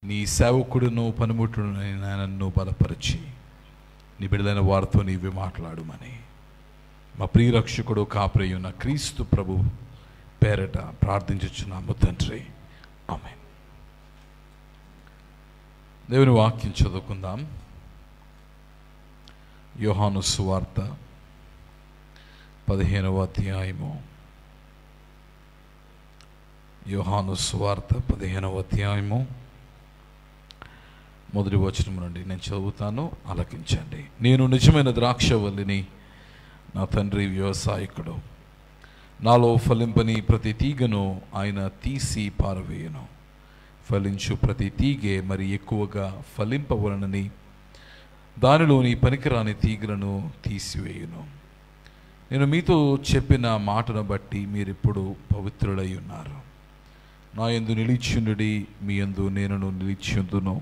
నీ సేవకుడును పనిముట్టునైన నన్ను బలపరిచి నీ బిడ్డలైన వారితో నీవే మాట్లాడుమని మా ప్రియరక్షకుడు కాప్రయున్న క్రీస్తు ప్రభు పేరట ప్రార్థించుచున్నాము తండ్రి, ఆమేన్. దేవుని వాక్యం చదువుకుందాం. యోహాను సువార్త 15వ అధ్యాయము. యోహాను సువార్త 15వ అధ్యాయము మొదటి వచనం నుండి నేను చదువుతాను, ఆలకించండి. నేను నిజమైన ద్రాక్షవల్లిని, నా తండ్రి వ్యవసాయకుడు. నాలో ఫలింపని ప్రతి తీగను ఆయన తీసి పారవేయను. ఫలించు ప్రతి తీగే మరి ఎక్కువగా ఫలింపవలనని దానిలోని పనికిరాని తీగలను తీసివేయును. నేను మీతో చెప్పిన మాటను బట్టి మీరిప్పుడు పవిత్రులై ఉన్నారు. నా యందు నిలిచియుండుడి, మీ యందు నేను నిలిచియుందును.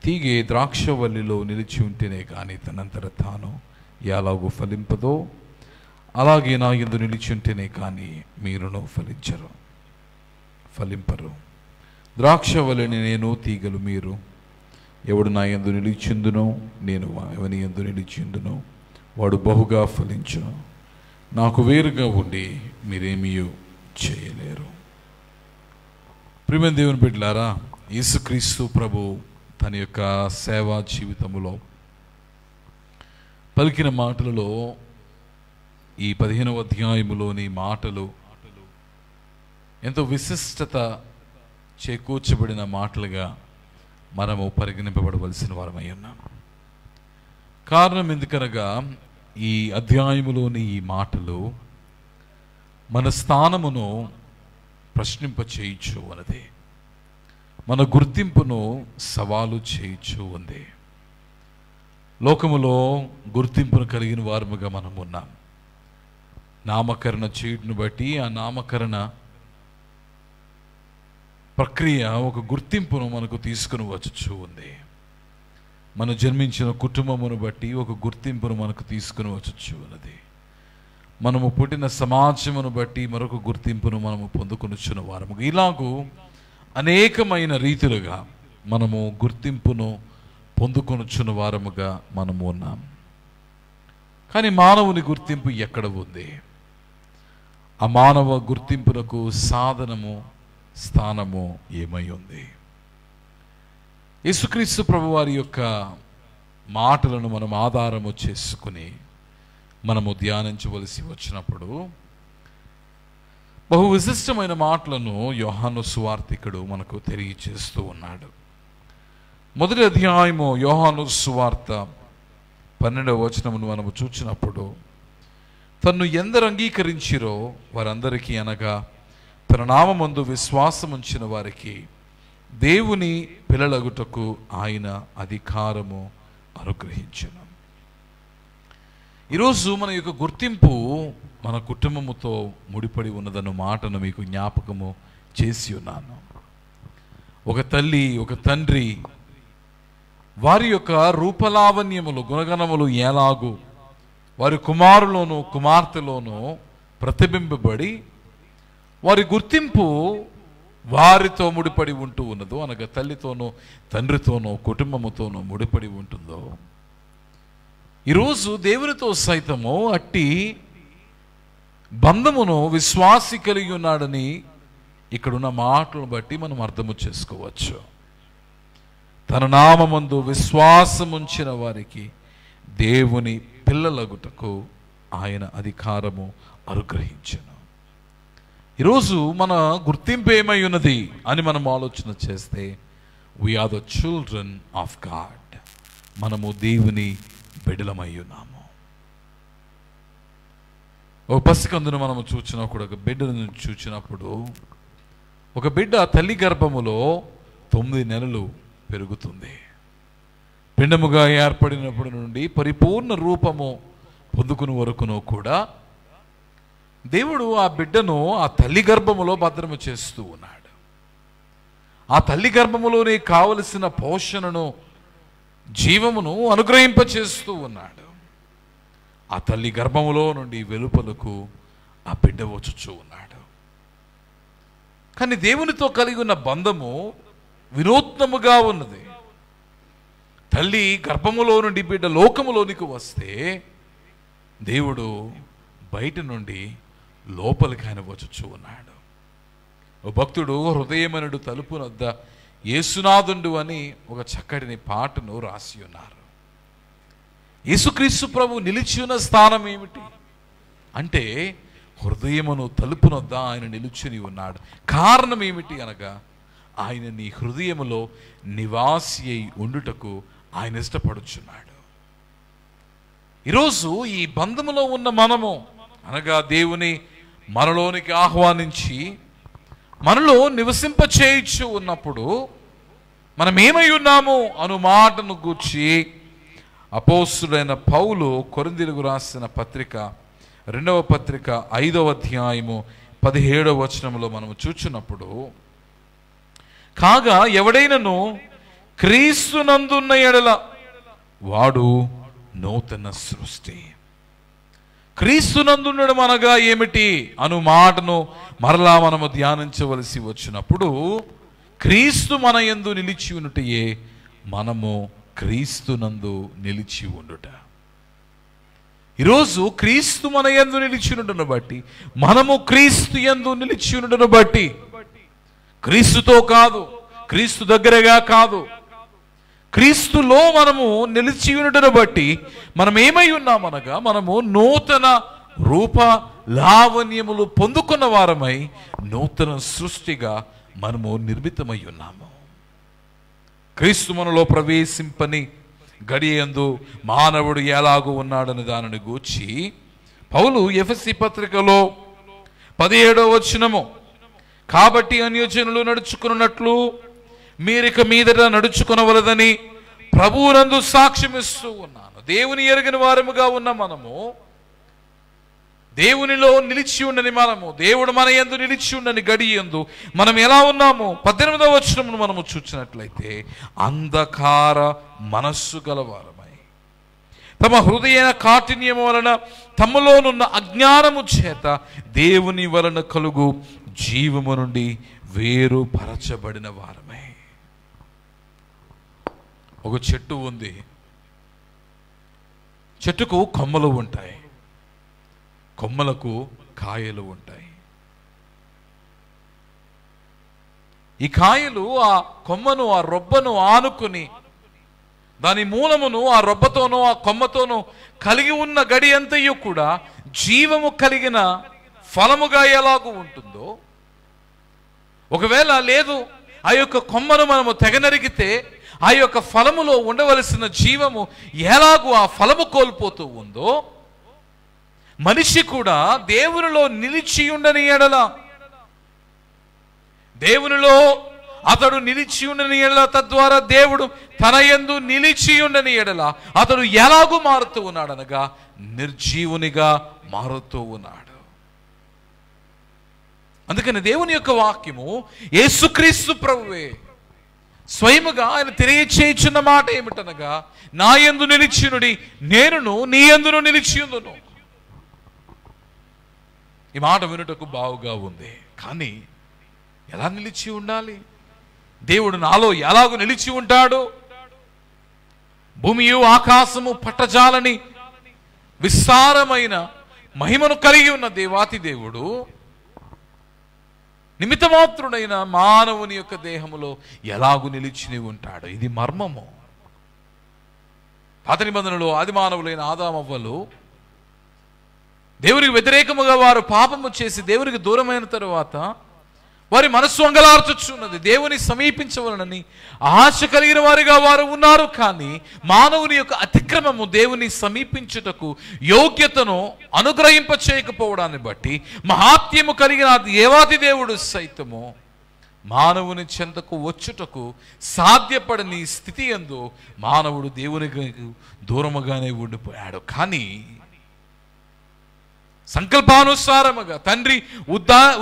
తీగే ద్రాక్షవల్లిలో నిలిచి ఉంటేనే కానీ తనంతట తాను ఎలాగూ ఫలింపదో, అలాగే నా యందు నిలిచి ఉంటేనే కానీ మీరును ఫలింపరు. ద్రాక్షవల్లిని నేను, తీగలు మీరు. ఎవడు నా యందు నిలిచిందునో, నేను ఎవని యందు నిలిచిందునో వాడు బహుగా ఫలించును. నాకు వేరుగా ఉండి మీరేమీ చేయలేరు. ప్రియమైన దేవుని బిడ్డలారా, యేసుక్రీస్తు ప్రభు తన యొక్క సేవా జీవితంలో పలికిన మాటలలో ఈ 15వ అధ్యాయములోని మాటలు ఎంతో విశిష్టత చేకూర్చబడిన మాటలుగా మనము పరిగణింపబడవలసిన వారమై ఉన్నాం. కారణం ఎందుకనగా ఈ అధ్యాయములోని ఈ మాటలు మన స్థానమును ప్రశ్నింపచేయచ్చు అన్నది, మన గుర్తింపును సవాలు చేయొచ్చు ఉంది. లోకములో గుర్తింపును కలిగిన వారముగా మనం ఉన్నాం. నామకరణ చేయుటను బట్టి ఆ నామకరణ ప్రక్రియ ఒక గుర్తింపును మనకు తీసుకుని వచ్చుచూ ఉంది. మనం జన్మించిన కుటుంబమును బట్టి ఒక గుర్తింపును మనకు తీసుకుని వచ్చుచూ ఉన్నది. మనము పుట్టిన సమాజమును బట్టి మరొక గుర్తింపును మనము పొందుకొనుచున్న వారముగా, ఇలాగూ అనేకమైన రీతిలుగా మనము గుర్తింపును పొందుకొనుచున్న వారముగా మనము ఉన్నాం. కానీ మానవుని గుర్తింపు ఎక్కడ ఉంది? ఆ మానవ గుర్తింపునకు సాధనము, స్థానము ఏమై ఉంది? యేసుక్రీస్తు ప్రభువారి యొక్క మాటలను మనం ఆధారము చేసుకుని మనము ధ్యానించవలసి వచ్చినప్పుడు బహు విశిష్టమైన మాటలను యోహాను సువార్తికుడు మనకు తెలియచేస్తూ ఉన్నాడు. మొదటి అధ్యాయము యోహాను సువార్త 12వ వచనమును మనము చూచినప్పుడు, తన్ను ఎందరు అంగీకరించిరో వారందరికీ, అనగా తన నామమందు విశ్వాసముంచిన వారికి దేవుని పిల్లలగుటకు ఆయన అధికారము అనుగ్రహించెను. ఈరోజు మన యొక్క గుర్తింపు మన కుటుంబముతో ముడిపడి ఉన్నదన్న మాటను మీకు జ్ఞాపకము చేసి ఉన్నాను. ఒక తల్లి, ఒక తండ్రి వారి యొక్క రూపలావణ్యములు, గుణగణములు ఎలాగూ వారి కుమారులోను కుమార్తెలోనూ ప్రతిబింబబడి వారి గుర్తింపు వారితో ముడిపడి ఉంటూ ఉన్నదో, అనగా తల్లితోనో తండ్రితోనో కుటుంబముతోనో ముడిపడి ఉంటుందో, ఈరోజు దేవునితో సైతము అట్టి బంధమును విశ్వాసి కలిగి ఉన్నాడని ఇక్కడున్న మాటలను బట్టి మనం అర్థము చేసుకోవచ్చు. తన నామమందు విశ్వాసముంచిన వారికి దేవుని పిల్లలగుటకు ఆయన అధికారము అనుగ్రహించెను. ఈరోజు మన గుర్తింపు ఏమై ఉన్నది అని మనం ఆలోచన చేస్తే, we are the children of God. మనము దేవుని బిడ్డలమై ఉన్నాము. ఒక పసికందును మనము చూచినప్పుడు, ఒక బిడ్డను చూచినప్పుడు, ఒక బిడ్డ తల్లి గర్భములో 9 నెలలు పెరుగుతుంది. పిండముగా ఏర్పడినప్పటి నుండి పరిపూర్ణ రూపము పొందుకుని వరకును కూడా దేవుడు ఆ బిడ్డను ఆ తల్లి గర్భములో భద్రము చేస్తూ ఉన్నాడు. ఆ తల్లి గర్భములోనే కావలసిన పోషణను, జీవమును అనుగ్రహింపచేస్తూ ఉన్నాడు. ఆ తల్లి గర్భములో నుండి వెలుపలకు ఆ బిడ్డ వచ్చుచూ ఉన్నాడు. కానీ దేవునితో కలిగి ఉన్న బంధము వినూత్నముగా ఉన్నది. తల్లి గర్భములో నుండి బిడ్డ లోకములోనికి వస్తే దేవుడు బయట నుండి లోపలికి ఆయన వచ్చుచూ ఉన్నాడు. ఓ భక్తుడు హృదయమనుడు తలుపునొద్ద యేసునాథుండు అని ఒక చక్కటిని పాటను రాసి ఉన్నారు. యేసుక్రీస్తు ప్రభు నిలిచి ఉన్న స్థానం ఏమిటి అంటే హృదయమును తలుపునొద్ద ఆయన నిలుచుని ఉన్నాడు. కారణం ఏమిటి అనగా ఆయన నీ హృదయములో నివాసి అయి ఉండుటకు ఆయన ఇష్టపడుచున్నాడు. ఈరోజు ఈ బంధములో ఉన్న మనము అనగా దేవుని మనలోనికి ఆహ్వానించి మనలో నివసింపచేయచ్చు ఉన్నప్పుడు మనం ఏమై ఉన్నాము అను మాటను గూర్చి అపోస్తుడైన పౌలు కొరింథీయులకు రాసిన పత్రిక 2వ పత్రిక 5వ అధ్యాయము 17వ వచనంలో మనము చూచున్నప్పుడు, కాగా ఎవడైనను క్రీస్తునందున్న ఎడల వాడు నూతన సృష్టి. క్రీస్తునందుండడం అనగా ఏమిటి అను మాటను మరలా మనము ధ్యానించవలసి వచ్చినప్పుడు, క్రీస్తు మన యందు నిలిచి ఉండుటయే మనము క్రీస్తునందు నిలిచి ఉండుట. ఈరోజు క్రీస్తు మన యందు నిలిచి ఉండుటను బట్టి, మనము క్రీస్తు యందు నిలిచి ఉండుటను బట్టి, క్రీస్తుతో కాదు, క్రీస్తు దగ్గరగా కాదు, క్రీస్తులో మనము నిలిచి ఉండుటను బట్టి మనం ఏమై ఉన్నామనగా మనము నూతన రూప లావణ్యములు పొందుకున్న వారమై నూతన సృష్టిగా మనము నిర్మితమై ఉన్నాము. క్రీస్తు మనలో ప్రవేశింపని గడియందు మానవుడు ఎలాగూ ఉన్నాడని దానిని గూర్చి పౌలు ఎఫెసీ పత్రికలో 17వ వచనము, కాబట్టి అన్యజనులు నడుచుకున్నట్లు మీరిక మీదట నడుచుకునవలదని ప్రభువునందు సాక్ష్యమిస్తూ ఉన్నాను. దేవుని ఎరుగని వారముగా ఉన్న మనము, దేవునిలో నిలిచి ఉండని మనము, దేవుడు మన యందు నిలిచి ఉండని గడియందు మనం ఎలా ఉన్నాము? 18వ వచనమును మనము చూచినట్లయితే, అంధకార మనస్సు గలవారమై తమ హృదయ కాఠిన్యము వలన తమలోనున్న అజ్ఞానము చేత దేవుని వలన కలుగు జీవము నుండి వేరుపరచబడిన వారమై. ఒక చెట్టు ఉంది, చెట్టుకు కొమ్మలు ఉంటాయి, కొమ్మలకు కాయలు ఉంటాయి. ఈ కాయలు ఆ కొమ్మను ఆ రొబ్బను ఆనుకుని దాని మూలమును ఆ రొబ్బతోనూ ఆ కొమ్మతోనూ కలిగి ఉన్న గడి అంతయు కూడా జీవము కలిగిన ఫలముగా ఎలాగూ ఉంటుందో, ఒకవేళ లేదు ఆ యొక్క కొమ్మను మనము తెగనరిగితే ఆ యొక్క ఫలములో ఉండవలసిన జీవము ఎలాగూ ఆ ఫలము కోల్పోతూ ఉందో, మనిషి కూడా దేవునిలో నిలిచి ఉండని ఎడల, దేవునిలో అతడు నిలిచి ఉండని ఎడల, తద్వారా దేవుడు తన యందు నిలిచి ఉండని ఎడల అతడు ఎలాగూ మారుతూ ఉన్నాడు అనగా నిర్జీవునిగా మారుతూ ఉన్నాడు. అందుకని దేవుని యొక్క వాక్యము యేసుక్రీస్తు ప్రభువే స్వయముగా ఆయన తెలియచేయుచున్న మాట ఏమిటనగా, నా యందు నిలిచియుండుడి, నేనును నీ యందును నిలిచియుందును. ఈ మాట వినుటకు బావుగా ఉంది, కానీ ఎలా నిలిచి ఉండాలి? దేవుడు నాలో ఎలాగూ నిలిచి ఉంటాడు? భూమియు ఆకాశము పట్టజాలని విస్తారమైన మహిమను కలిగి ఉన్న దేవాతి దేవుడు నిమిత్తమాత్రుడైన మానవుని యొక్క దేహములో ఎలాగూ నిలిచి ఉంటాడు. ఇది మర్మము. పాత నిబంధనలో ఆది మానవులైన ఆదామవ్వలు దేవునికి వ్యతిరేకముగా వారు పాపము చేసి దేవునికి దూరమైన తరువాత వారి మనస్సు అంగలార్చుచున్నది, దేవుని సమీపించవలనని ఆశ కలిగిన వారిగా వారు ఉన్నారు. కానీ మానవుని యొక్క అతిక్రమము దేవుని సమీపించుటకు యోగ్యతను అనుగ్రహింప చేయకపోవడాన్ని బట్టి మహాత్మ్యము కలిగిన దేవాది దేవుడు సైతము మానవుని చెంతకు వచ్చుటకు సాధ్యపడని స్థితి యందు మానవుడు దేవునికి దూరముగానే ఉండిపోయాడు. కానీ సంకల్పానుసారముగా తండ్రి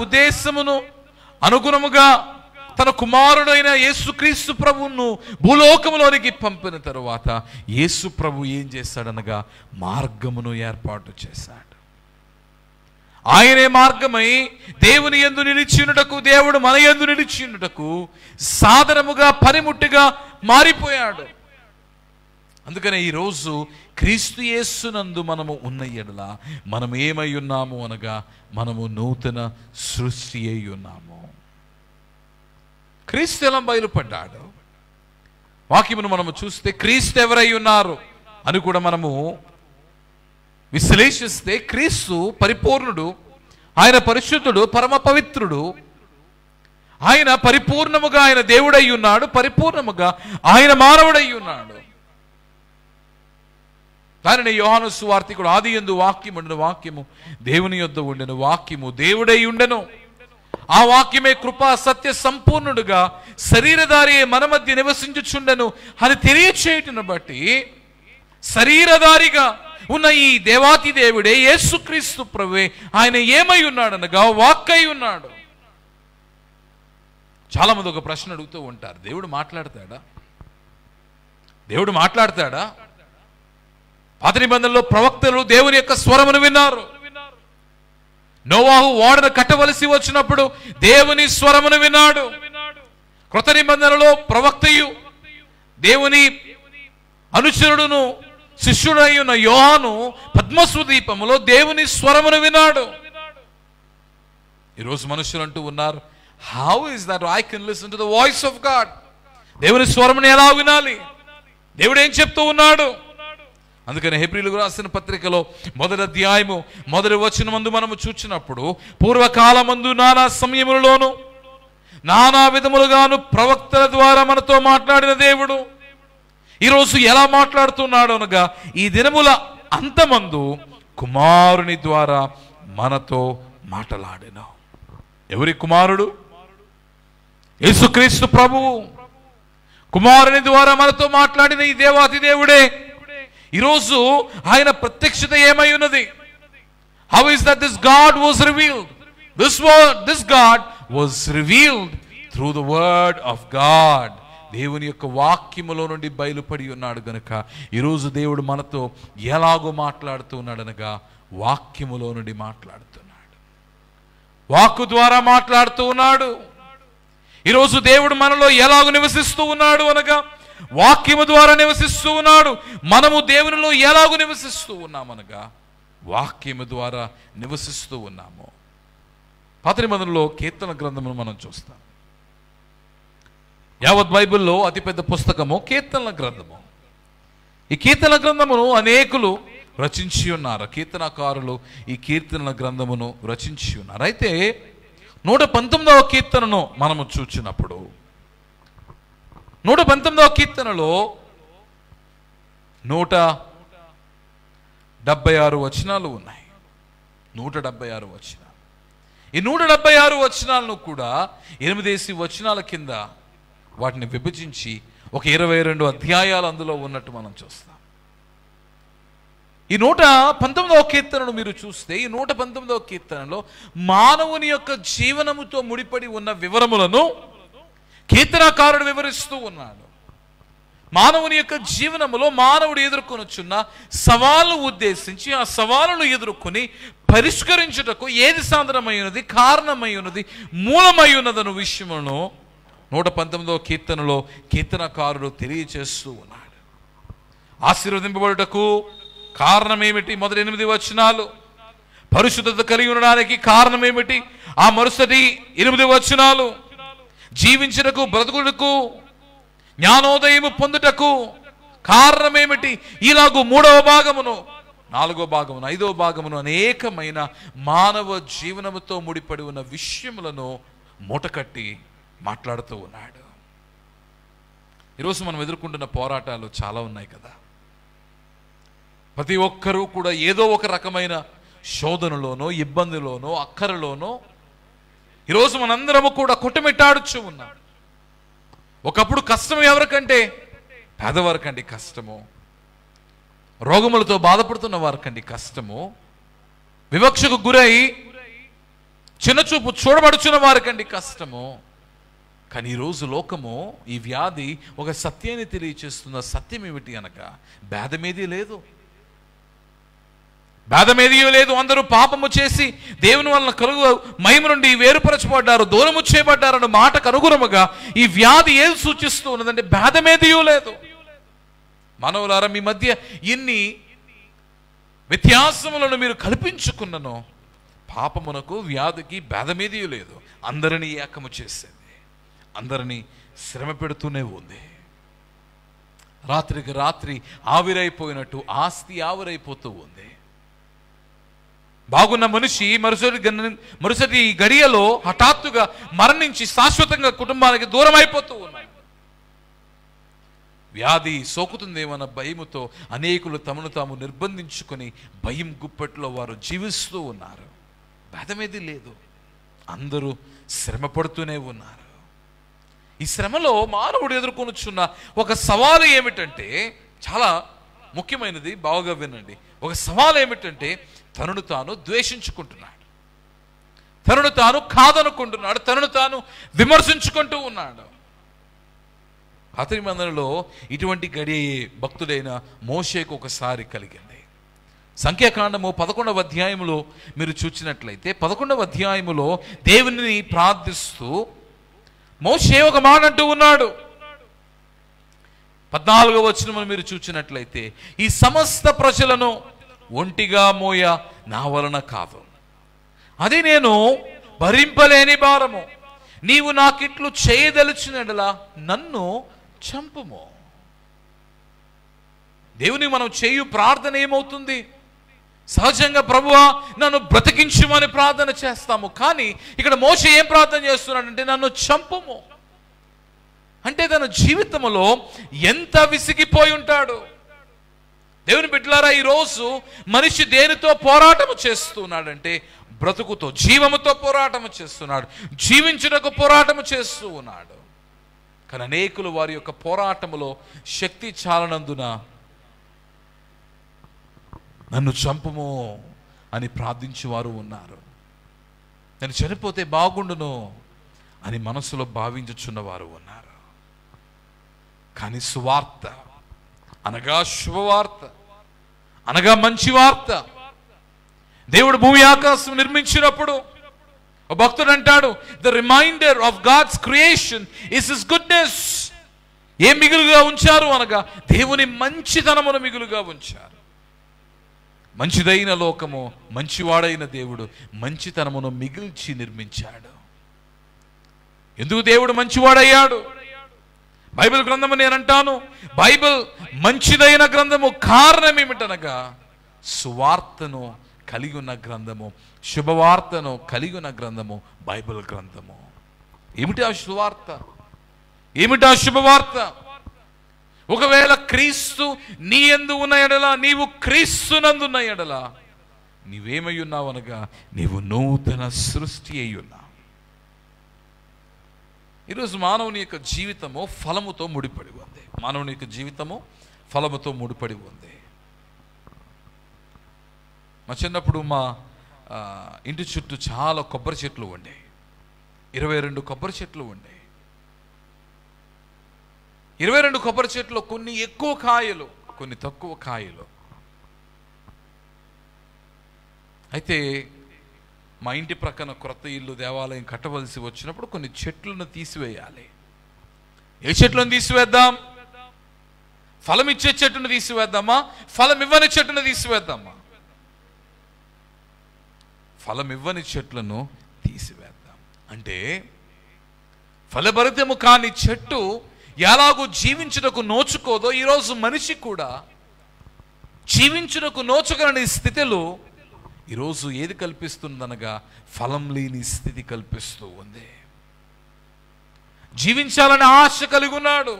ఉద్దేశమును అనుగుణముగా తన కుమారుడైన యేసుక్రీస్తు ప్రభువును భూలోకములోనికి పంపిన తరువాత యేసు ప్రభు ఏం చేశాడనగా మార్గమును ఏర్పాటు చేశాడు. ఆయనే మార్గమై దేవుని యందు నిలిచియున్నటకు, దేవుడు మన యందు నిలిచియున్నటకు సాధనముగా పనిముట్టుగా మారిపోయాడు. అందుకనే ఈరోజు క్రీస్తు యేసునందు మనము ఉన్న ఎడల మనం ఏమై ఉన్నాము అనగా మనము నూతన సృష్టి అయి ఉన్నాము. క్రీస్తు ఎలా బయలుపడ్డాడు? వాక్యమును మనము చూస్తే క్రీస్తు ఎవరై ఉన్నారు అని కూడా మనము విశ్లేషిస్తే, క్రీస్తు పరిపూర్ణుడు, ఆయన పరిశుద్ధుడు, పరమ పవిత్రుడు, ఆయన పరిపూర్ణముగా ఆయన దేవుడై ఉన్నాడు, పరిపూర్ణముగా ఆయన మానవుడై ఉన్నాడు. దానిని యోహాను సువార్తికుడు ఆది యందు వాక్యముండెను, వాక్యము దేవుని యొద్ద ఉండెను, వాక్యము దేవుడై ఉండెను, ఆ వాక్యమే కృపా సత్య సంపూర్ణుడుగా శరీరధారి మన మధ్య నివసించుచుండెను అని తెలియచేయటను బట్టి శరీరధారిగా ఉన్న ఈ దేవాతి దేవుడే యేసుక్రీస్తు ప్రభువే ఆయన ఏమై ఉన్నాడనగా వాక్కై ఉన్నాడు. చాలా మంది ఒక ప్రశ్న అడుగుతూ ఉంటారు, దేవుడు మాట్లాడతాడా? దేవుడు మాట్లాడతాడా? పాత నిబంధనలో ప్రవక్తలు దేవుని యొక్క స్వరమును విన్నారు. నోవాహు ఓడను కట్టవలసి వచ్చినప్పుడు దేవుని స్వరమును విన్నాడు. కృత నిబంధనలో ప్రవక్తయు దేవుని అనుచరుడును శిష్యుడై ఉన్న యోహాను పద్మసు దీపములో దేవుని స్వరమును విన్నాడు. ఈరోజు మనుషులు అంటూ ఉన్నారు, how is that I can listen to the voice of God? దేవుని స్వరమును ఎలా వినాలి? దేవుడు ఏం చెప్తూ ఉన్నాడు? అందుకని హెబ్రీయులకు రాసిన పత్రికలో 1వ అధ్యాయము 1వ వచనమందు మనము చూచినప్పుడు, పూర్వకాలమందు నానా సమయములలోను నానా విధములుగాను ప్రవక్తల ద్వారా మనతో మాట్లాడిన దేవుడు ఈరోజు ఎలా మాట్లాడుతున్నాడు అనగా, ఈ దినముల అంతమందు కుమారుని ద్వారా మనతో మాట్లాడెను. ఎవరి కుమారుడు? యేసుక్రీస్తు ప్రభువు. కుమారుని ద్వారా మనతో మాట్లాడిన ఈ దేవాతి దేవుడే ఈరోజు ఆయన ప్రత్యక్షత ఏమై ఉన్నది? How is that this God was revealed? This God was revealed through the word of God. దేవుని యొక్క వాక్యములో నుండి బయలుపడి ఉన్నాడు గనుక ఈరోజు దేవుడు మనతో ఎలాగో మాట్లాడుతూ ఉన్నాడు అనగా వాక్యములో నుండి మాట్లాడుతున్నాడు, వాక్కు ద్వారా మాట్లాడుతూ ఉన్నాడు. ఈరోజు దేవుడు మనలో ఎలాగో నివసిస్తూ ఉన్నాడు అనగా వాక్యము ద్వారా నివసిస్తూ ఉన్నాడు. మనము దేవునిలో ఎలాగో నివసిస్తూ ఉన్నామనగా వాక్యము ద్వారా నివసిస్తూ ఉన్నాము. పాత నిబంధనలో కీర్తన గ్రంథమును మనం చూస్తాం. యావత్ బైబిల్లో అతిపెద్ద పుస్తకము కీర్తనల గ్రంథము. ఈ కీర్తన గ్రంథమును అనేకులు రచించి ఉన్నారు. కీర్తనకారులు ఈ కీర్తనల గ్రంథమును రచించి ఉన్నారు. అయితే 119వ కీర్తనను మనము చూచినప్పుడు 119వ కీర్తనలో 176 వచనాలు ఉన్నాయి. 176 వచనాలు. ఈ 176 వచనాలను కూడా 8 వచనాల కింద వాటిని విభజించి ఒక 22 అధ్యాయాలు అందులో ఉన్నట్టు మనం చూస్తాం. ఈ 119వ కీర్తనను మీరు చూస్తే, ఈ 119వ కీర్తనలో మానవుని యొక్క జీవనముతో ముడిపడి ఉన్న వివరములను కీర్తనకారుడు వివరిస్తూ ఉన్నాడు. మానవుని యొక్క జీవనములో మానవుడు ఎదుర్కొనొచ్చున్న సవాళ్ళను ఉద్దేశించి ఆ సవాళ్ళను ఎదుర్కొని పరిష్కరించుటకు ఏది సాధనమై ఉన్నది, కారణమై ఉన్నది, మూలమై ఉన్నదన్న విషయమును 119వ కీర్తనలో కీర్తనకారుడు తెలియచేస్తూ ఉన్నాడు. ఆశీర్వదింపబడుటకు కారణం ఏమిటి? మొదటి 8 వచనాలు. పరిశుద్ధత కలిగి ఉండడానికి కారణం ఏమిటి? ఆ మరుసటి 8 వచనాలు. జీవించుటకు, బ్రతుకుటకు, జ్ఞానోదయము పొందుటకు కారణం ఏమిటి? ఇలాగూ 3వ భాగమును, 4వ భాగమును, 5వ భాగమును అనేకమైన మానవ జీవనముతో ముడిపడి ఉన్న విషయములను మూటకట్టి మాట్లాడుతూ ఉన్నాడు. ఈరోజు మనం ఎదుర్కొంటున్న పోరాటాలు చాలా ఉన్నాయి కదా. ప్రతి ఒక్కరూ కూడా ఏదో ఒక రకమైన శోధనలోనో, ఇబ్బందిలోనో, అక్కరలోనో ఈరోజు మనందరము కూడా కొట్టుమిట్టాడుచు ఉన్నాం. ఒకప్పుడు కష్టం ఎవరికంటే? పేదవారికండి కష్టము, రోగములతో బాధపడుతున్న వారికండి కష్టము, వివక్షకు గురై చిన్నచూపు చూడబడుచున్న వారికండి కష్టము. కానీ ఈరోజు లోకము, ఈ వ్యాధి ఒక సత్యాన్ని తెలియచేస్తున్న. సత్యం ఏమిటి అనగా భేదమేదీ లేదు. భేదమేదీ లేదు. అందరూ పాపము చేసి దేవుని వలన కలుగు మహిమ నుండి వేరుపరచబడ్డారు, దూరము చేయబడ్డారన్న మాటకు అనుగుణముగా ఈ వ్యాధి ఏది సూచిస్తూ ఉన్నదంటే భేదమేదీ లేదు. మానవులారా, మీ మధ్య ఇన్ని వ్యత్యాసములను మీరు కల్పించుకున్నను పాపమునకు వ్యాధికి భేదమేదీ లేదు. అందరినీ ఏకము చేసేది, అందరినీ శ్రమ పెడుతూనే ఉంది. రాత్రికి రాత్రి ఆవిరైపోయినట్టు ఆస్తి ఆవిరైపోతూ ఉంది. బాగున్న మనిషి మరుసటి గడియలో హఠాత్తుగా మరణించి శాశ్వతంగా కుటుంబానికి దూరం అయిపోతూ ఉన్నాడు. వ్యాధి సోకుతుందేమన్న భయముతో అనేకులు తమను తాము నిర్బంధించుకొని భయం గుప్పట్లో వారు జీవిస్తూ ఉన్నారు. భేదమేది లేదు, అందరూ శ్రమ పడుతూనే ఉన్నారు. ఈ శ్రమలో మానవుడు ఎదుర్కొనుచున్న ఒక సవాలు ఏమిటంటే, చాలా ముఖ్యమైనది, బాగా వినండి. ఒక సవాలు ఏమిటంటే తనను తాను ద్వేషించుకుంటున్నాడు, తనను తాను కాదనుకుంటున్నాడు, తనను తాను విమర్శించుకుంటూ ఉన్నాడు. పాత నిబంధనలో ఇటువంటి గడియే భక్తుడైన మోషేకు ఒకసారి కలిగింది. సంఖ్యాకాండము 11వ అధ్యాయములో మీరు చూసినట్లయితే 11వ అధ్యాయములో దేవుని ప్రార్థిస్తూ మోషే ఒక మాట అంటూ ఉన్నాడు. 14వ వచనమును మీరు చూసినట్లయితే, ఈ సమస్త ప్రజలను ఒంటిగా మోయ నా వలన కాదు, అది నేను భరింపలేని భారము. నీవు నాకిట్లు చేయదలిచినట్లా నన్ను చంపుము. దేవుని మనం చేయు ప్రార్థన ఏమవుతుంది? సహజంగా ప్రభువా నన్ను బ్రతికించుమని ప్రార్థన చేస్తాము. కానీ ఇక్కడ మోషే ఏం ప్రార్థన చేస్తున్నాడంటే నన్ను చంపుము. అంటే తన జీవితంలో ఎంత విసిగిపోయి ఉంటాడు. దేవుని బిడ్డలారా, ఈరోజు మనిషి దేనితో పోరాటము చేస్తున్నాడంటే బ్రతుకుతో, జీవముతో పోరాటము చేస్తున్నాడు, జీవించుటకు పోరాటము చేస్తూ ఉన్నాడు. కానీ అనేకులు వారి యొక్క పోరాటములో శక్తి చాలనందున నన్ను చంపుము అని ప్రార్థించేవారు ఉన్నారు. నేను చనిపోతే బాగుండును అని మనసులో భావించుచున్నవారు ఉన్నారు. కానీ సువార్త అనగా శుభవార్త, అనగా మంచి వార్త. దేవుడు భూమి ఆకాశం నిర్మించినప్పుడు భక్తుడు అంటాడు, the reminder of God's creation is his goodness. ఏం మిగులుగా ఉంచారు అనగా దేవుని మంచితనమును మిగులుగా ఉంచారు. మంచిదైన లోకము, మంచివాడైన దేవుడు మంచితనమును మిగిల్చి నిర్మించాడు. ఎందుకు దేవుడు మంచివాడయ్యాడు? బైబిల్ గ్రంథము, నేనంటాను బైబిల్ మంచిదైన గ్రంథము. కారణం ఏమిటనగా సువార్తను కలిగి ఉన్న గ్రంథము, శుభవార్తను కలిగి ఉన్న గ్రంథము బైబిల్ గ్రంథము. ఏమిటి ఆ సువార్త? ఏమిటి ఆ శుభవార్త? ఒకవేళ క్రీస్తు నీ యందు ఉన్న ఎడల, నీవు క్రీస్తునందున్న ఎడల నీవేమై ఉన్నావు అనగా నీవు నూతన సృష్టి అయి ఉన్నావు. ఈరోజు మానవుని యొక్క జీవితము ఫలముతో ముడిపడి ఉంది. మానవుని యొక్క జీవితము ఫలముతో ముడిపడి ఉంది. మా చిన్నప్పుడు మా ఇంటి చుట్టూ చాలా కొబ్బరి చెట్లు ఉండేవి. 22 కొబ్బరి చెట్లు ఉండేవి. 22 కొబ్బరి చెట్లు, కొన్ని ఎక్కువ కాయలు, కొన్ని తక్కువ కాయలు. అయితే మా ఇంటి ప్రక్కన క్రొత్త ఇల్లు, దేవాలయం కట్టవలసి వచ్చినప్పుడు కొన్ని చెట్లను తీసివేయాలి. ఏ చెట్లను తీసివేద్దాం? ఫలం ఇచ్చే చెట్టును తీసివేద్దామా? ఫలం ఇవ్వని చెట్టును తీసివేద్దామా? ఫలం ఇవ్వని చెట్లను తీసివేద్దాం. అంటే ఫలభరితము కాని చెట్టు ఎలాగో జీవించుటకు నోచుకోదో, ఈరోజు మనిషి కూడా జీవించుటకు నోచుకోని స్థితిలో ఈరోజు ఏది కల్పిస్తుందనగా ఫలం లేని స్థితి కల్పిస్తూ ఉంది. జీవించాలని ఆశ కలిగి ఉన్నాడు,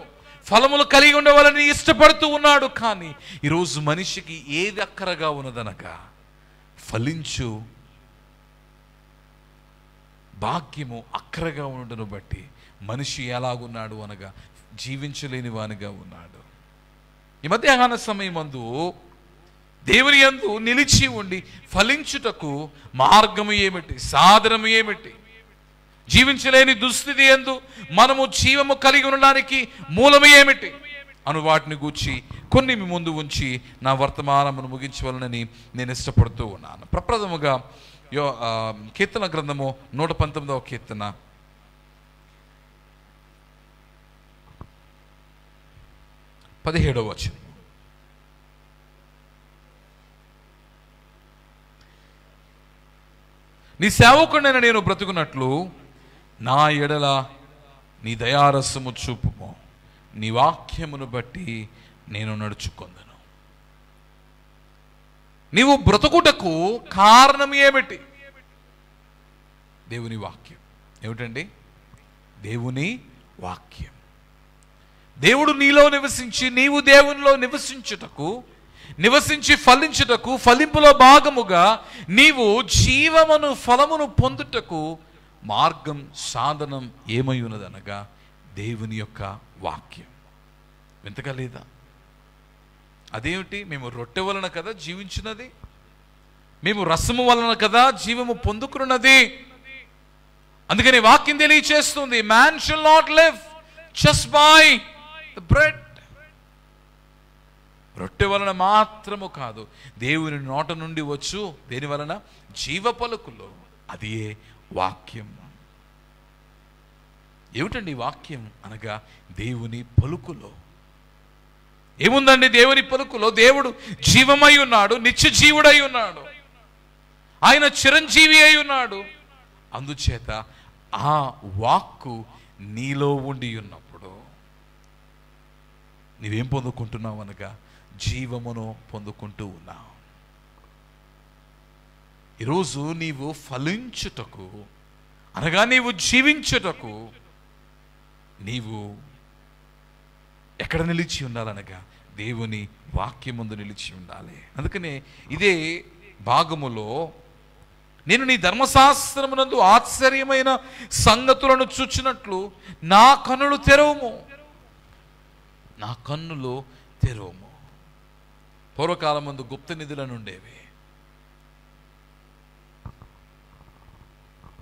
ఫలములు కలిగి ఉండవాలని ఇష్టపడుతూ ఉన్నాడు. కానీ ఈరోజు మనిషికి ఏది అక్కరగా ఉన్నదనగా ఫలించు భాగ్యము అక్కరగా ఉండను బట్టి మనిషి ఎలాగున్నాడు అనగా జీవించలేని వానిగా ఉన్నాడు. ఈ మధ్యాహ్న సమయమందు దేవుని యందు నిలిచి ఉండి ఫలించుటకు మార్గము ఏమిటి, సాధనము ఏమిటి? జీవించలేని దుస్థితి యందు మనము జీవము కలిగి ఉండడానికి మూలము ఏమిటి అను వాటిని గూర్చి కొన్ని మీ ముందు ఉంచి నా వర్తమానమును ముగించవలనని నేను ఇష్టపడుతూ ఉన్నాను. ప్రప్రథముగా కీర్తన గ్రంథము 119వ కీర్తన 17వ వచనం. నీ సేవకుడైన నేను బ్రతుకున్నట్లు నా ఎడల నీ దయారసము చూపుము, నీ వాక్యమును బట్టి నేను నడుచుకొందును. నీవు బ్రతుకుటకు కారణం ఏమిటి? దేవుని వాక్యం. ఏమిటండి? దేవుని వాక్యం. దేవుడు నీలో నివసించి నీవు దేవునిలో నివసించి ఫలించుటకు, ఫలింపులో భాగముగా నీవు జీవమును ఫలమును పొందుటకు మార్గం, సాధనం ఏమై ఉన్నదనగా దేవుని యొక్క వాక్యం. వింతగా లేదా? అదేమిటి? మేము రొట్టె వలన కదా జీవించినది, మేము రసము వలన కదా జీవము పొందుకున్నది. అందుకని వాక్యం తెలియచేస్తుంది, man shall not live just by the bread. రొట్టె వలన మాత్రము కాదు, దేవుని నోట నుండి వచ్చు దేని వలన? జీవ పలుకులు. అది వాక్యం. ఏమిటండి వాక్యం అనగా? దేవుని పలుకులో ఏముందండి? దేవుని పలుకులో దేవుడు జీవమై ఉన్నాడు, నిత్య జీవుడై ఉన్నాడు, ఆయన చిరంజీవి అయి ఉన్నాడు. అందుచేత ఆ వాక్కు నీలో ఉండి ఉన్నప్పుడు నీవేం పొందుకుంటున్నావు అనగా జీవమును పొందుకుంటూ ఉన్నావు. ఈరోజు నీవు ఫలించుటకు అనగా నీవు జీవించుటకు నీవు ఎక్కడ నిలిచి ఉండాలనగా దేవుని వాక్యం ముందు నిలిచి ఉండాలి. అందుకనే ఇదే భాగములో నేను నీ ధర్మశాస్త్రమునందు ఆశ్చర్యమైన సంగతులను చూచినట్లు నా కన్నులు తెరవుము, నా కన్నులు తెరవుము. పూర్వకాలం ముందు గుప్త నిధులను ఉండేవి.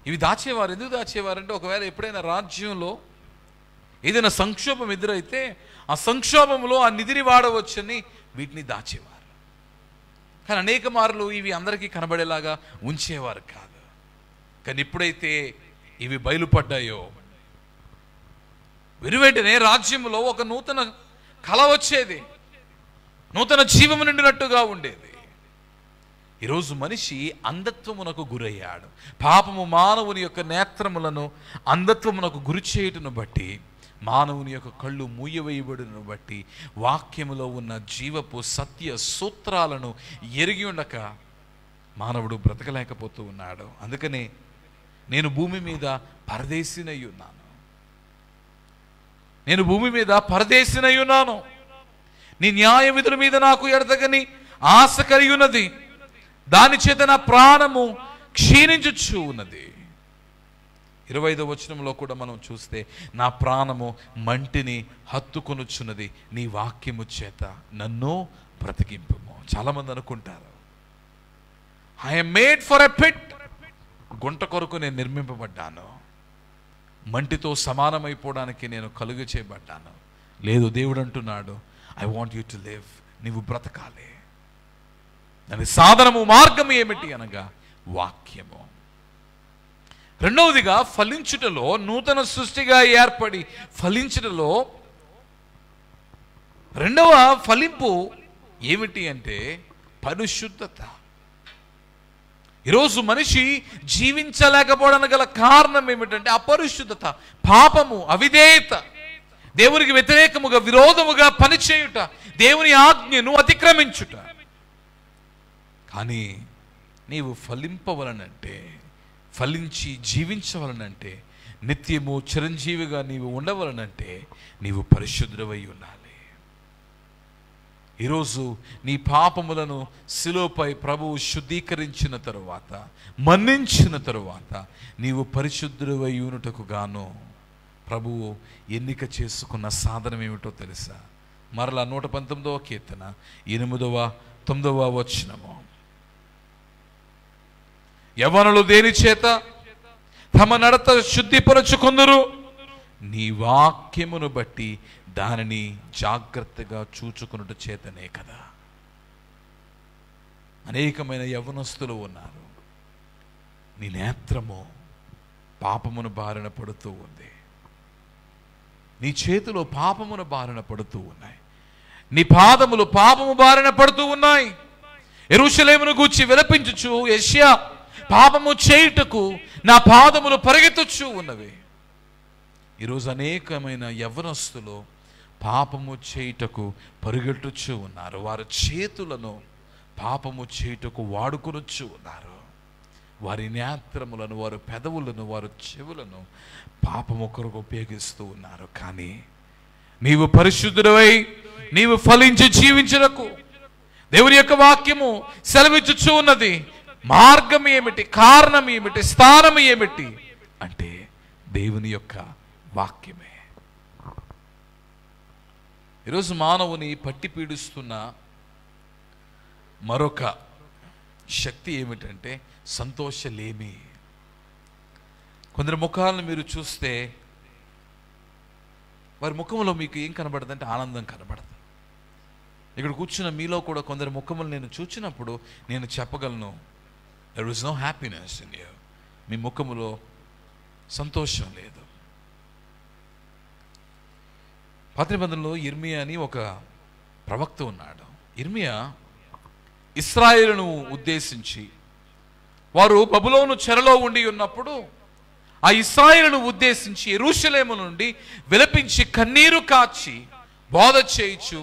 ఇవి దాచేవారు. ఎందుకు దాచేవారంటే ఒకవేళ ఎప్పుడైనా రాజ్యంలో ఏదైనా సంక్షోభం ఎదురైతే ఆ సంక్షోభంలో ఆ నిధిని వాడవచ్చని వీటిని దాచేవారు. కానీ అనేక మార్లు ఇవి అందరికీ కనబడేలాగా ఉంచేవారు కాదు. కానీ ఎప్పుడైతే ఇవి బయలుపడ్డాయో వెనువెంటనే రాజ్యంలో ఒక నూతన కళ వచ్చేది, నూతన జీవము నిండినట్టుగా ఉండేది. ఈరోజు మనిషి అంధత్వమునకు గురయ్యాడు. పాపము మానవుని యొక్క నేత్రములను అంధత్వమునకు గురి చేయుటను బట్టి, మానవుని యొక్క కళ్ళు మూయవేయబడును బట్టి వాక్యములో ఉన్న జీవపు సత్య సూత్రాలను ఎరిగి ఉండక మానవుడు బ్రతకలేకపోతూ ఉన్నాడు. అందుకనే నేను భూమి మీద పరదేశినై ఉన్నాను, నేను భూమి మీద పరదేశినై ఉన్నాను. నీ న్యాయ విధుల మీద నాకు ఎడతగని ఆశ కలిగి ఉన్నది, దాని చేత నా ప్రాణము క్షీణించుచు ఉన్నది. 25వ వచనంలో కూడా మనం చూస్తే నా ప్రాణము మంటిని హత్తుకొనుచున్నది, నీ వాక్యము చేత నన్ను బ్రతికింపుము. చాలామంది అనుకుంటారు, I'm made for a pit, గుంట కొరకు నేను నిర్మింపబడ్డాను, మంటితో సమానమైపోవడానికి నేను కలుగ చేయబడ్డాను. లేదు, దేవుడు అంటున్నాడు, I want you to live, నీవు బ్రతకాలి. దాని సాధనము, మార్గము ఏమిటి అనగా వాక్యము. రెండవదిగా ఫలించుటలో, నూతన సృష్టిగా ఏర్పడి ఫలించుటలో రెండవ ఫలింపు ఏమిటి అంటే పరిశుద్ధత. ఈరోజు మనిషి జీవించలేకపోవడానికి గల కారణం ఏమిటంటే అపరిశుద్ధత, పాపము, అవిధేయత, దేవునికి వ్యతిరేకముగా విరోధముగా పనిచేయుట, దేవుని ఆజ్ఞను అతిక్రమించుట. కానీ నీవు ఫలింపవలనంటే, ఫలించి జీవించవలనంటే, నిత్యము చిరంజీవిగా నీవు ఉండవలనంటే నీవు పరిశుద్ధుడవై ఉండాలి. ఈరోజు నీ పాపములను శిలువపై ప్రభువు శుద్ధీకరించిన తరువాత, మన్నించిన తరువాత నీవు పరిశుద్ధుడవై ఉండుటకు గాను ప్రభువు ఎన్నిక చేసుకున్న సాధనం ఏమిటో తెలుసా? మరలా 119వ కీర్తన 8వ 9వ వచనము. యవ్వనులు దేని చేత తమ నడత శుద్ధిపరచుకొందురు? నీ వాక్యమును బట్టి దానిని జాగ్రత్తగా చూచుకున్నట్టు చేతనే కదా. అనేకమైన యవ్వనస్తులు ఉన్నారు, నీ నేత్రము పాపమును బారిన పడుతూ ఉంది, నీ చేతిలో పాపమును బారిన పడుతూ ఉన్నాయి, నీ పాదములు పాపము బారిన పడుతూ ఉన్నాయి. యెరూషలేమును గూర్చి విలపించుచు యెషయా, పాపము చేయుటకు నా పాదములు పరిగెత్తుచు ఉన్నవి. ఈరోజు అనేకమైన యవ్వనస్తులు పాపము చేయుటకు పరిగెట్టుచు ఉన్నారు. వారి చేతులను పాపము చేయుటకు వాడుకొనొచ్చు ఉన్నారు. వారి నేత్రములను, వారి పెదవులను, వారి చెవులను పాపము కొరకు ఉపయోగిస్తూ ఉన్నారు. కానీ నీవు పరిశుద్ధుడవై నీవు ఫలించి జీవించుటకు దేవుని యొక్క వాక్యము సెలవిచ్చుచూ ఉన్నది. మార్గం ఏమిటి, కారణం ఏమిటి, స్థానం ఏమిటి అంటే దేవుని యొక్క వాక్యమే. ఈరోజు మానవుని పట్టి పీడిస్తున్న మరొక శక్తి ఏమిటంటే సంతోషలేమి. కొందరి ముఖాలను మీరు చూస్తే వారి ముఖంలో మీకు ఏం కనబడుతుంది అంటే ఆనందం కనబడుతుంది. ఇక్కడ కూర్చున్న మీలో కూడా కొందరి ముఖములు నేను చూచినప్పుడు నేను చెప్పగలను, there is no happiness in you. మీ ముఖములో సంతోషం లేదు. పాత నిబంధనలో ఇర్మియా అని ఒక ప్రవక్త ఉన్నాడు. ఇర్మియా ఇశ్రాయేలును ఉద్దేశించి, వారు బబులోను చెరలో ఉండి ఉన్నప్పుడు ఆ ఇశ్రాయేలును ఉద్దేశించి యెరూషలేము నుండి విలపించి కన్నీరు కాచి బోధ చేయించు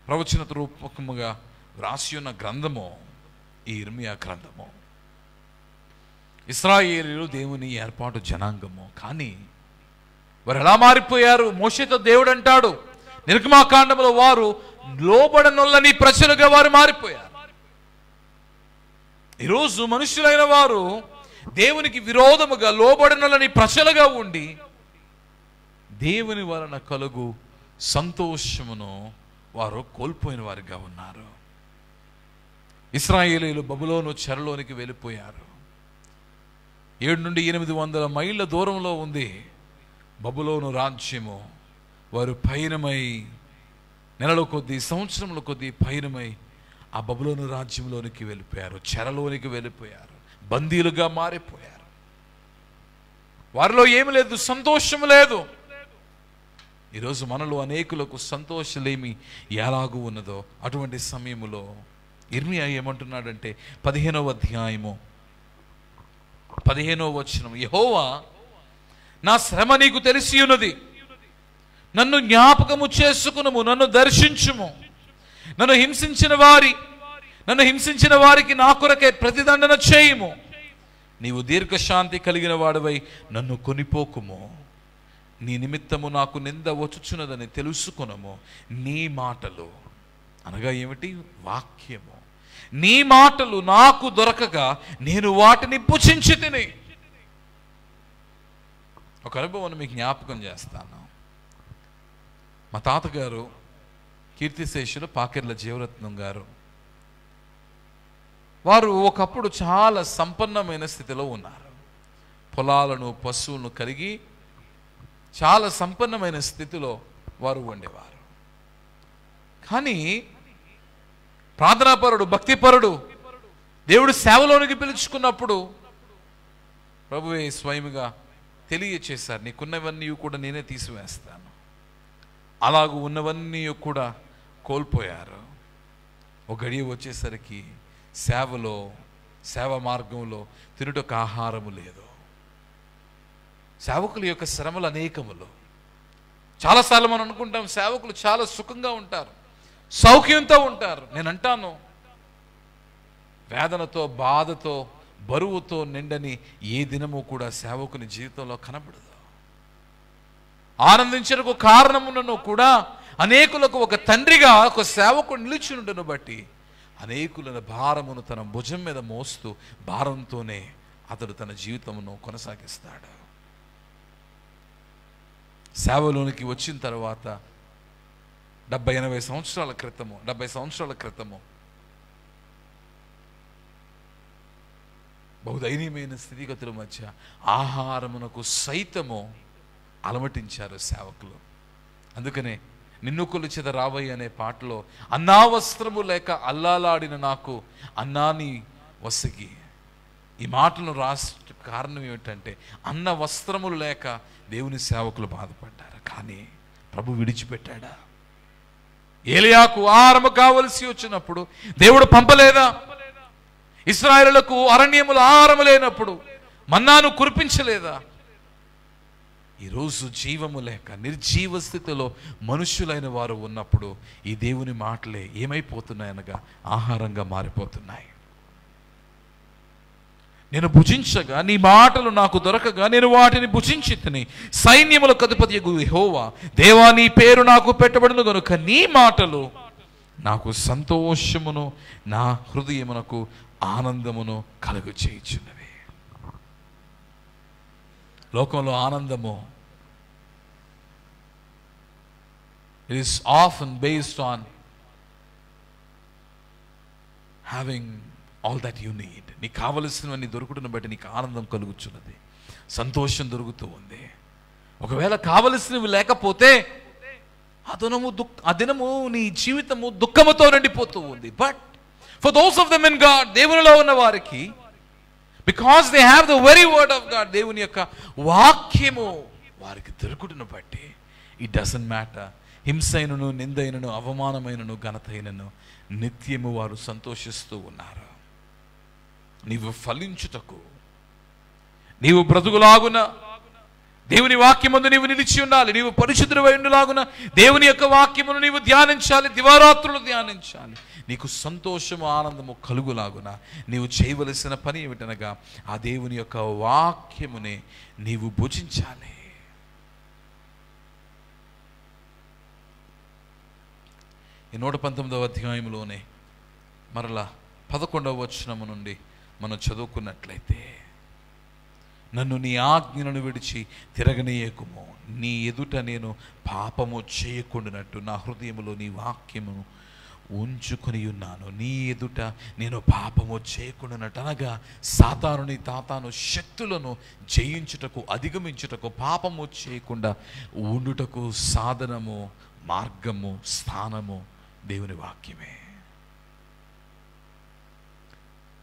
ప్రవచన రూపకముగా వ్రాసి ఉన్న గ్రంథము ఈ ఇర్మియా గ్రంథము. ఇశ్రాయేలీయులు దేవుని ఏర్పాటు జనాంగము. కానీ వారు ఎలా మారిపోయారు? మోషేతో దేవుడు అంటాడు నిర్గమాకాండములో, వారు లోబడనొల్లని ప్రజలుగా వారు మారిపోయారు. ఈరోజు మనుషులైన వారు దేవునికి విరోధముగా లోబడనొల్లని ప్రజలుగా ఉండి దేవుని వలన కలుగు సంతోషమును వారు కోల్పోయిన వారిగా ఉన్నారు. ఇశ్రాయేలీయులు బబులోను చెరలోనికి వెళ్ళిపోయారు. 7 నుండి 800 మైళ్ళ దూరంలో ఉంది బబులోను రాజ్యము. వారు పయనమై నెలల కొద్దీ, సంవత్సరముల కొద్దీ పయనమై ఆ బబులోను రాజ్యంలోనికి వెళ్ళిపోయారు, చెరలోనికి వెళ్ళిపోయారు, బందీలుగా మారిపోయారు. వారిలో ఏమి లేదు, సంతోషం లేదు. ఈరోజు మనలో అనేకులకు సంతోషలేమి ఎలాగూ ఉన్నదో అటువంటి సమయంలో ఇర్మియా ఏమంటున్నాడంటే 15వ అధ్యాయము 15వ వచనం, యెహోవా నా శ్రమ నీకు తెలిసి ఉన్నది, నన్ను జ్ఞాపకము చేసుకునుము, నన్ను దర్శించుము, నన్ను హింసించిన వారికి నా కొరకే ప్రతిదండన చేయుము, నీవు దీర్ఘశాంతి కలిగిన వాడవై నన్ను కొనిపోకుము, నీ నిమిత్తము నాకు నింద వచ్చుచున్నదని తెలుసుకొనుము. నీ మాటలు అనగా ఏమిటి? వాక్యము. నీ మాటలు నాకు దొరకగా నేను వాటిని పుచ్చించి తిని. ఒక అనుభవాన్ని మీకు జ్ఞాపకం చేస్తాను. మా తాతగారు కీర్తిశేషులు పాకెర్ల జీవరత్నం గారు, వారు ఒకప్పుడు చాలా సంపన్నమైన స్థితిలో ఉన్నారు. పొలాలను, పశువులను కలిగి చాలా సంపన్నమైన స్థితిలో వారు ఉండేవారు. కానీ ప్రార్థనాపరుడు, భక్తిపరుడు, దేవుడు సేవలోనికి పిలుచుకున్నప్పుడు ప్రభువే స్వయముగా తెలియచేశారు, నీకున్నవన్నీ కూడా నేనే తీసివేస్తాను. అలాగూ ఉన్నవన్నీ కూడా కోల్పోయారు. ఒక గడియ వచ్చేసరికి సేవ మార్గంలో తినుటకు ఆహారము లేదు. సేవకుల యొక్క శ్రమలు అనేకములు. చాలాసార్లు మనం అనుకుంటాం సేవకులు చాలా సుఖంగా ఉంటారు, సౌఖ్యంతో ఉంటారు. నేను అంటాను, వేదనతో, బాధతో, బరువుతో నిండని ఏ దినము కూడా సేవకుని జీవితంలో కనబడదు. ఆనందించడానికి కారణములను కూడా అనేకులకు ఒక తండ్రిగా ఒక సేవకుడు నిలిచినుండను బట్టి అనేకుల భారమును తన భుజం మీద మోస్తూ భారంతోనే అతడు తన జీవితమును కొనసాగిస్తాడు. సేవలోనికి వచ్చిన తర్వాత 70 సంవత్సరాల క్రితము బహుదైన్యమైన స్థితిగతుల మధ్య ఆహారమునకు సైతము అలమటించారు సేవకులు. అందుకనే నిన్ను కొలిచెద రావయ్య అనే పాటలో అన్నా వస్త్రము లేక అల్లాలాడిన నాకు అన్నాని వసగి, ఈ మాటలను రాష్ట్ర కారణం ఏమిటంటే అన్న వస్త్రములు లేక దేవుని సేవకులు బాధపడ్డారు. కానీ ప్రభు విడిచిపెట్టాడా? ఏలియాకు ఆహారము కావలసి వచ్చినప్పుడు దేవుడు పంపలేదా? ఇశ్రాయేలులకు అరణ్యములు ఆహారము లేనప్పుడు మన్నాను కురిపించలేదా? ఈరోజు జీవము లేక నిర్జీవ స్థితిలో మనుష్యులైన వారు ఉన్నప్పుడు ఈ దేవుని మాటలే ఏమైపోతున్నాయనగా ఆహారంగా మారిపోతున్నాయి. నేను నీ మాటలు నాకు దొరకగా నేను వాటిని భుజించితిని. సైన్యములకు అధిపతియగు యెహోవా దేవా, నీ పేరు నాకు పెట్టబడును గనుక నీ మాటలు నాకు సంతోషమును నా హృదయమునకు ఆనందమును కలుగు చేయుచున్నవి. లోకంలో ఆనందము it is often based on having all that you need. నీకు కావలసినవన్నీ దొరుకుతున్న బట్టి నీకు ఆనందం కలుగుచున్నది, సంతోషం దొరుకుతూ ఉంది. ఒకవేళ కావలసినవి లేకపోతే ఆ దినము నీ జీవితము దుఃఖముతో నిండిపోతూ ఉంది. But for those of them in God, దేవునిలో ఉన్న వారికి, because they have the very word of God, దేవుని యొక్క వాక్యము వారికి దొరుకుతున్న బట్టి ఇట్ డజంట్ మ్యాటర్. హింసైనను, నిందైనను, అవమానమైనను, ఘనతైనను నిత్యము వారు సంతోషిస్తూ ఉన్నారు. నీవు ఫలించుటకు, నీవు బ్రతుకులాగున దేవుని వాక్యమందు నీవు నిలిచి ఉండాలి. నీవు పరిశుద్ధుడై ఉండులాగున దేవుని యొక్క వాక్యమును నీవు ధ్యానించాలి, దివారాత్రులు ధ్యానించాలి. నీకు సంతోషము, ఆనందము కలుగులాగున నీవు చేయవలసిన పని ఏమిటనగా ఆ దేవుని యొక్క వాక్యమునే నీవు భుజించాలి. ఈ 119వ అధ్యాయంలోనే మరలా 11వ వచనము నుండి మనం చదువుకున్నట్లయితే, నన్ను నీ ఆజ్ఞలను విడిచి తిరగనీయకుము, నీ ఎదుట నేను పాపము చేయకుండానట్టు నా హృదయములో నీ వాక్యము ఉంచుకొని ఉన్నాను. నీ ఎదుట నేను పాపము చేయకుండానట్టు అనగా సాతానుని, తాతాను శక్తులను జయించుటకు, అధిగమించుటకు, పాపము చేయకుండా ఉండుటకు సాధనము, మార్గము, స్థానము దేవుని వాక్యమే.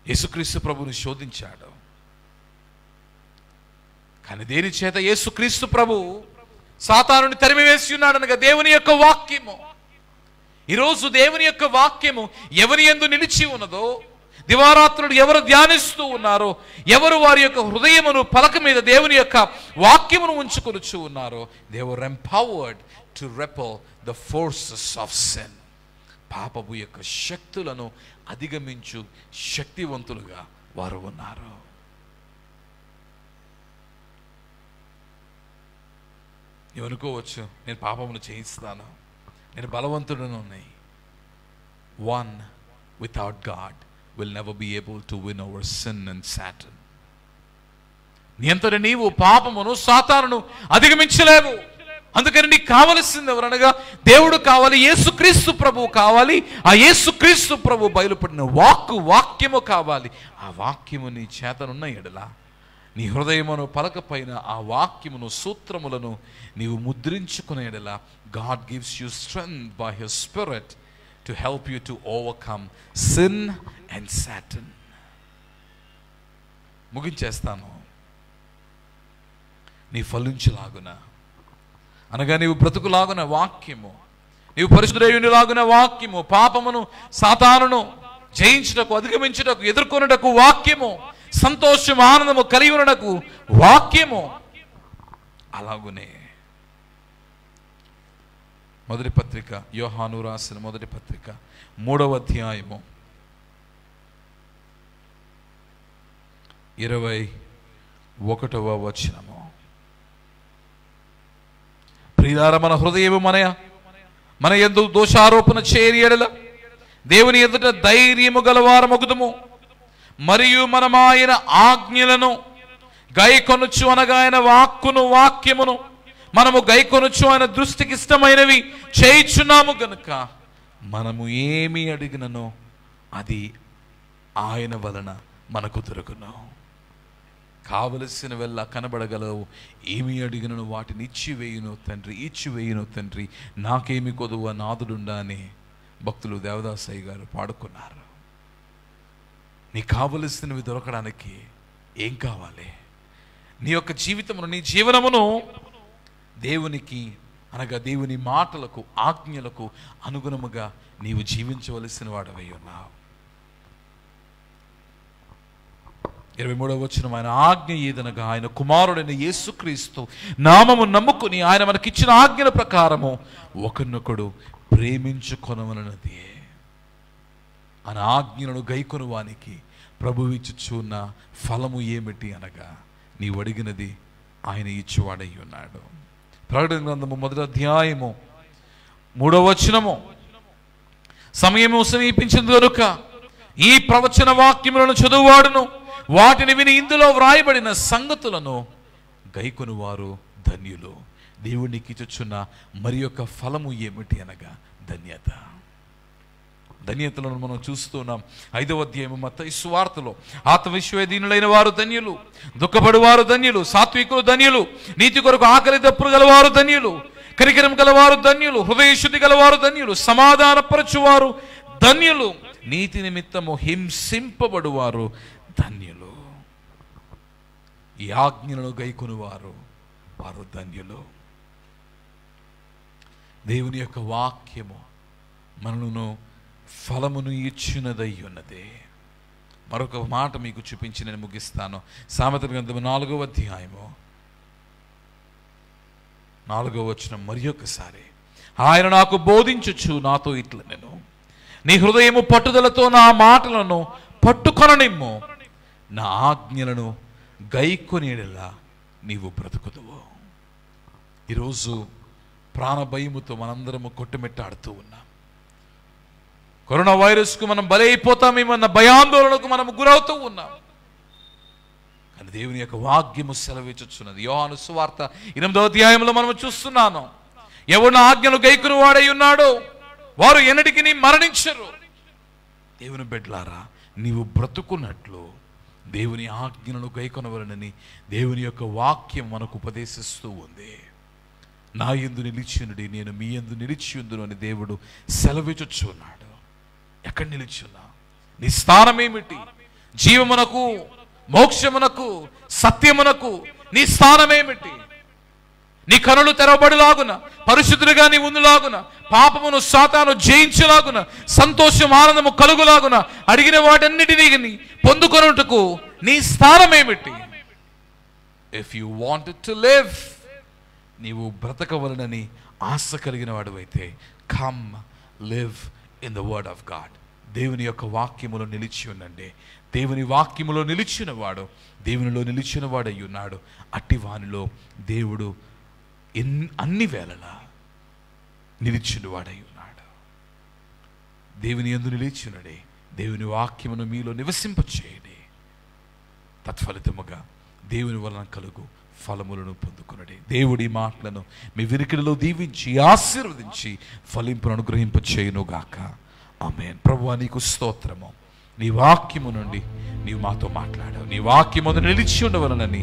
యేసుక్రీస్తు ప్రభుని శోధించాడు. కానీ దేని చేత యేసుక్రీస్తు ప్రభు సాతానుని తరిమివేసి ఉన్నాడు అనగా దేవుని యొక్క వాక్యము. ఈరోజు దేవుని యొక్క వాక్యము ఎవరి యందు నిలిచి ఉన్నదో, దివారాత్రులు ఎవరు ధ్యానిస్తూ ఉన్నారో, ఎవరు వారి యొక్క హృదయమును పలక మీద దేవుని యొక్క వాక్యమును ఉంచుకొనుచు ఉన్నారో, they were empowered to repel the forces of sin. పాపపు యొక్క శక్తులను అధిగమించు శక్తివంతులుగా వారు ఉన్నారు. నువ్వు అనుకోవచ్చు, నేను పాపమును చేయిస్తాను, నేను బలవంతుడను ఉన్నాయి. One without God will never be able to win over sin and Satan. నీ అంతట నీవు పాపమును, సాతానును అధిగమించలేవు. అందుకని నీకు కావలసింది ఎవరనగా దేవుడు కావాలి, యేసుక్రీస్తు ప్రభువు కావాలి. ఆ యేసుక్రీస్తు ప్రభు బయలుపడిన వాక్యము కావాలి. ఆ వాక్యము నీ చేతనున్న ఎడల, నీ హృదయమును పలకపైన ఆ వాక్యమును, సూత్రములను నీవు ముద్రించుకునే ఎడల, God gives you strength by his spirit to help you to overcome sin and Satan. ముగించేస్తాను. నీ ఫలించులాగున అనగా నీవు బ్రతుకులాగున వాక్యము, నీవు పరిశుద్ధుడైయుండులాగున వాక్యము, పాపమును, సాతానును జయించుటకు, అధిగమించుటకు, ఎదుర్కొనుటకు వాక్యము, సంతోషం, ఆనందము కలిగి ఉండటకు వాక్యము. అలాగునే మొదటి పత్రిక, యోహాను రాసిన మొదటి పత్రిక 3వ అధ్యాయము 21వ వచనము. ప్రియులారా, మన హృదయము మన యందు దోషారోపణ చేయని ఎడల దేవుని ఎదుట ధైర్యము గలవారమగుదుము. మరియు మనము ఆయన ఆజ్ఞలను గైకొనుచు అనగా ఆయన వాక్యమును మనము గైకొనుచు ఆయన దృష్టికి ఇష్టమైనవి చేయుచున్నాము గనుక మనము ఏమి అడిగిననో అది ఆయన వలన మనకు దొరుకును. కావలసిన వెళ్ళ కనబడగలవు. ఏమి అడిగినను వాటిని ఇచ్చివేయును తండ్రి, ఇచ్చివేయును తండ్రి, నాకేమి కొదువ నాదుడుండా అని భక్తులు దేవదాసయ్య గారు పాడుకున్నారు. నీ కావలసినవి దొరకడానికి ఏం కావాలి? నీ యొక్క జీవితమును, నీ జీవనమును దేవునికి అనగా దేవుని మాటలకు, ఆజ్ఞలకు అనుగుణముగా నీవు జీవించవలసిన వాడవై ఉన్నావు. 23వ వచనం, ఆయన ఆజ్ఞ ఏదనగా ఆయన కుమారుడైన యేసుక్రీస్తు నామము నమ్ముకుని ఆయన మనకిచ్చిన ఆజ్ఞల ప్రకారము ఒకరినొకడు ప్రేమించుకొనవలనది. ఆయన ఆజ్ఞలను గైకొను వానికి ప్రభువు ఇచ్చుచున్న ఫలము ఏమిటి అనగా నీవు అడిగినది ఆయన ఇచ్చువాడై ఉన్నాడు. ప్రకటన గ్రంథము 1వ అధ్యాయము 3వ వచనము, సమయము సమీపించింది కనుక ఈ ప్రవచన వాక్యములను చదువువాడును వాటిని విని ఇందులో వ్రాయబడిన సంగతులను గైకొను వారు ధన్యులు. దేవునికి ఇచ్చుచున్న మరి యొక్క ఫలము ఏమిటి అనగా ధన్యత. ధన్యతలను మనం చూస్తున్నాం. 5వ అధ్యాయము మత్తయి సువార్తలో, ఆత్మవిశ్వేదీనులైన వారు ధన్యులు, దుఃఖపడువారు ధన్యులు, సాత్వికులు ధన్యులు, నీతి కొరకు ఆకలి దప్పులు గలవారు ధన్యులు, కనికరం గలవారు ధన్యులు, హృదయశుద్ధి గలవారు ధన్యులు, సమాధానపరచువారు ధన్యులు, నీతి నిమిత్తము హింసింపబడువారు ధన్యులు. ఈ ఆజ్ఞలను గైకొనువారు వారు ధన్యులు. దేవుని యొక్క వాక్యము మనను ఫలమును ఇచ్చినదై ఉన్నది. మరొక మాట మీకు చూపించి నేను ముగిస్తాను. సామెతల గ్రంథము 4వ అధ్యాయము 4వ వచనం మరి ఒకసారి, ఆయన నాకు బోధించుచు నాతో ఇట్లా, నేను నీ హృదయము పట్టుదలతో నా మాటలను పట్టుకొననిమ్ము, నా ఆజ్ఞలను గైకొనేలా నీవు బ్రతుకుదువు. ఈరోజు ప్రాణభయముతో మనందరము కొట్టుమిట్టాడుతూ ఉన్నాం. కరోనా వైరస్కు మనం బలైపోతామేమన్న భయాందోళనకు మనము గురవుతూ ఉన్నాం. కానీ దేవుని యొక్క వాక్యము సెలవిచ్చుచున్నది. యోహాను సువార్త 8వ అధ్యాయంలో మనము చూస్తున్నాను, ఎవరు నా ఆజ్ఞను గైకొను వాడై ఉన్నాడో వారు ఎన్నటికి మరణించరు. దేవుని బిడ్డలారా, నీవు బ్రతుకున్నట్లు దేవుని ఆజ్ఞలను గైకొనవలనని దేవుని యొక్క వాక్యం మనకు ఉపదేశిస్తూ ఉంది. నా యందు నిలిచియుండుడి, నేను మీ యందు నిలిచియుందును అని దేవుడు సెలవిచ్చుచున్నాడు. ఎక్కడ నిలిచున్నా? నీ స్థానం ఏమిటి? జీవమునకు, మోక్షమునకు, సత్యమునకు నీ స్థానం ఏమిటి? నీ కనులు తెరవబడిలాగున, పరిశుద్ధుడిగా నీ ఉండులాగున, పాపమును సాతాను జయించులాగున, సంతోషం ఆనందము కలుగులాగున, అడిగిన వాటన్నిటినీ పొందుకొనుటకు నీ స్థానం ఏమిటి? If you wanted to live, నీవు బ్రతకవలనని ఆశ కలిగిన వాడువైతే, come live in the word of God. దేవుని యొక్క వాక్యములో నిలిచి ఉండండి. దేవుని వాక్యములో నిలిచిన వాడు దేవునిలో నిలిచిన వాడై ఉన్నాడు. అట్టి వానిలో దేవుడు అన్ని వేళలా నిలిచిన వాడై ఉన్నాడు. దేవుని యందు నిలిచినడే దేవుని వాక్యమును మీలో నివసింపచేయండి. తత్ఫలితముగా దేవుని వలన కలుగు ఫలములను పొందుకునడే. దేవుడి మాటలను మీ వినికిడిలో దీవించి ఆశీర్వదించి ఫలింపును అనుగ్రహింపచేయునుగాక. ఆమేన్. ప్రభువా, నీకు స్తోత్రము. నీ వాక్యము నుండి నీవు మాతో మాట్లాడావు. నీ వాక్యము నిలిచి ఉండవలనని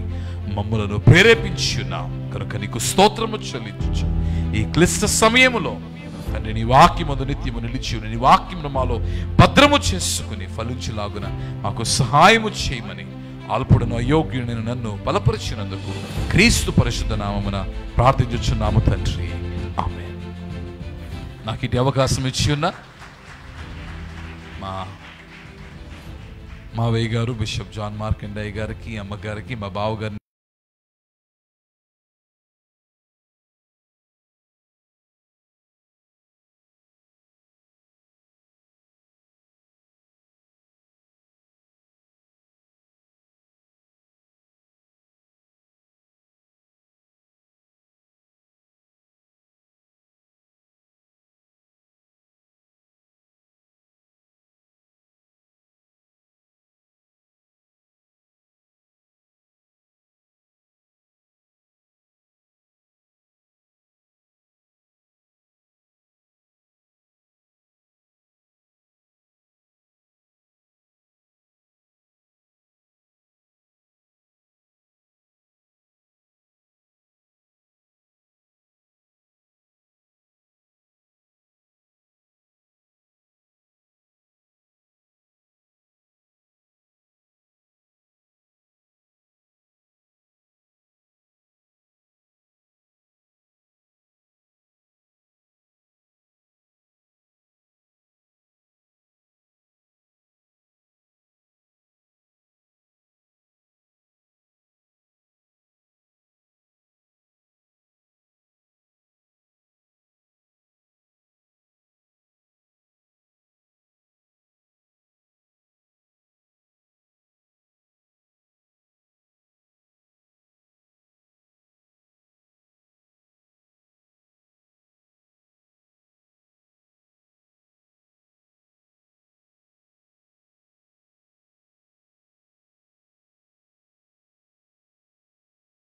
మమ్మలను ప్రేరేపించి ఉన్నావు కనుక నీకు స్తోత్రము చెల్లించు. ఈ క్లిష్ట సమయములో తండ్రి, నీ వాక్యము నిత్యము నిలిచి ఉన్న నీ వాక్యమును మాలో భద్రము చేసుకుని ఫలించులాగున మాకు సహాయము చేయమని అల్పుడను అయోగ్యుడైన నన్ను బలపరిచినందుకు క్రీస్తు పరిశుద్ధ నామమున ప్రార్థించుచున్నాము తండ్రి. ఆమేన్. నాకు ఇటు అవకాశం ఇచ్చి ఉన్న మా మావయ్య గారు బిషప్ జాన్ మార్కండయ్య గారికి, అమ్మగారికి, మా బావగారిని